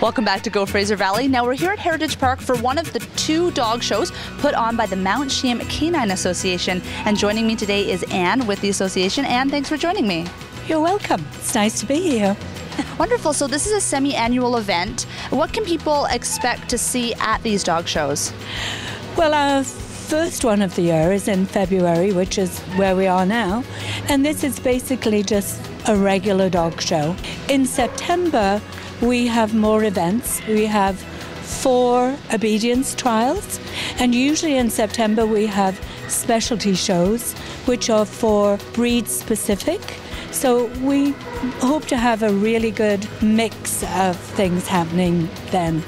Welcome back to Go Fraser Valley. Now we're here at Heritage Park for one of the 2 dog shows put on by the Mount Cheam Canine Association. And joining me today is Anne with the association. Anne, thanks for joining me. You're welcome. It's nice to be here. Wonderful. So this is a semi-annual event. What can people expect to see at these dog shows? Well, our first one of the year is in February, which is where we are now. And this is basically just a regular dog show. In September, we have more events. We have 4 obedience trials, and usually in September we have specialty shows which are for breed specific. So we hope to have a really good mix of things happening then.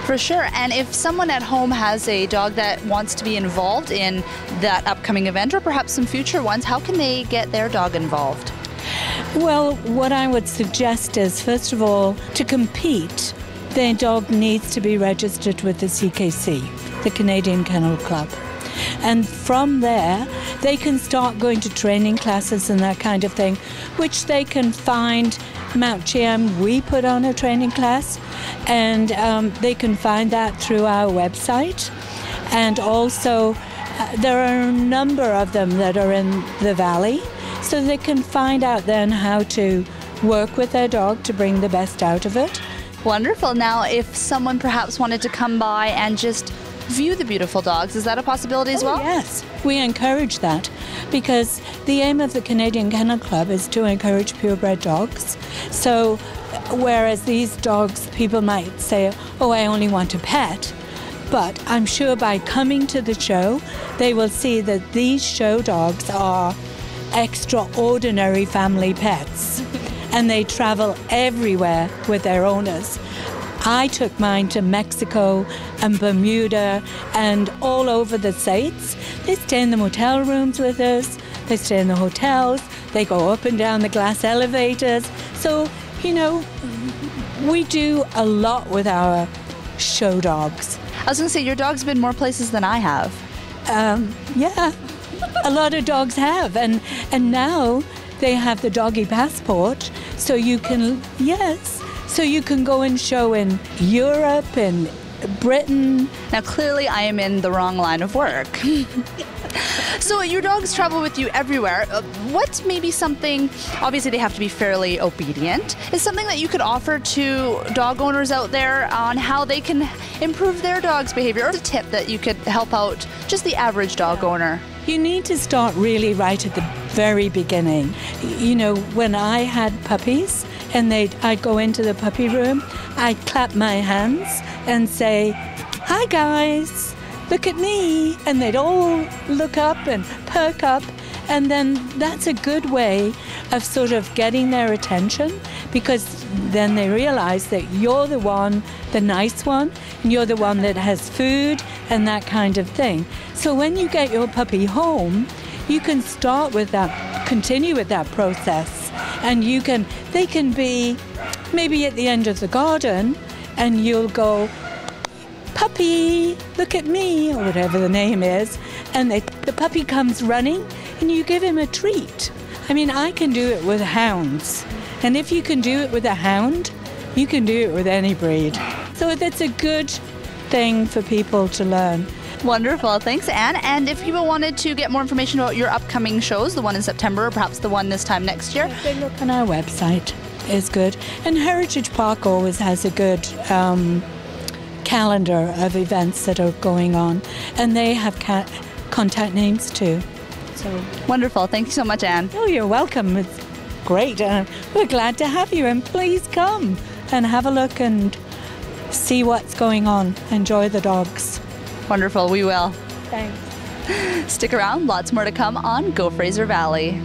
For sure. And if someone at home has a dog that wants to be involved in that upcoming event, or perhaps some future ones, how can they get their dog involved? Well, what I would suggest is, first of all, to compete, their dog needs to be registered with the CKC, the Canadian Kennel Club. And from there, they can start going to training classes and that kind of thing, which they can find. Mount Cheam, we put on a training class, and they can find that through our website. And also, there are a number of them that are in the valley, so they can find out then how to work with their dog to bring the best out of it. Wonderful. Now, if someone perhaps wanted to come by and just view the beautiful dogs, is that a possibility as well? Yes, we encourage that, because the aim of the Canadian Kennel Club is to encourage purebred dogs. So whereas these dogs, people might say, oh, I only want a pet, but I'm sure by coming to the show, they will see that these show dogs are extraordinary family pets, and they travel everywhere with their owners. I took mine to Mexico and Bermuda and all over the States. They stay in the motel rooms with us, they stay in the hotels, they go up and down the glass elevators. So, you know, we do a lot with our show dogs. I was going to say, your dog's been more places than I have. Yeah. A lot of dogs have, and now they have the doggy passport, so you can, yes, so you can go and show in Europe and Britain. Now, clearly I am in the wrong line of work. So your dogs travel with you everywhere. What's maybe something, obviously they have to be fairly obedient, is something that you could offer to dog owners out there on how they can improve their dog's behavior, or a tip that you could help out just the average dog owner? You need to start really right at the very beginning. You know, when I had puppies and I'd go into the puppy room, I'd clap my hands and say, hi guys, look at me. And they'd all look up and perk up. And then that's a good way of sort of getting their attention, because then they realize that you're the one, the nice one, and you're the one that has food and that kind of thing. So when you get your puppy home, you can start with that, continue with that process, and they can be maybe at the end of the garden, and you'll go, puppy, look at me, or whatever the name is, and the puppy comes running, and you give him a treat. I mean, I can do it with hounds, and if you can do it with a hound, you can do it with any breed. So that's a good thing for people to learn. Wonderful. Thanks, Anne. And if people wanted to get more information about your upcoming shows, the one in September, or perhaps the one this time next year, if they look on our website, is good. And Heritage Park always has a good calendar of events that are going on, and they have contact names too. So wonderful. Thank you so much, Anne. Oh, you're welcome. It's great. We're glad to have you, and please come and have a look and see what's going on. Enjoy the dogs. Wonderful. We will. Thanks. Stick around. Lots more to come on Go Fraser Valley.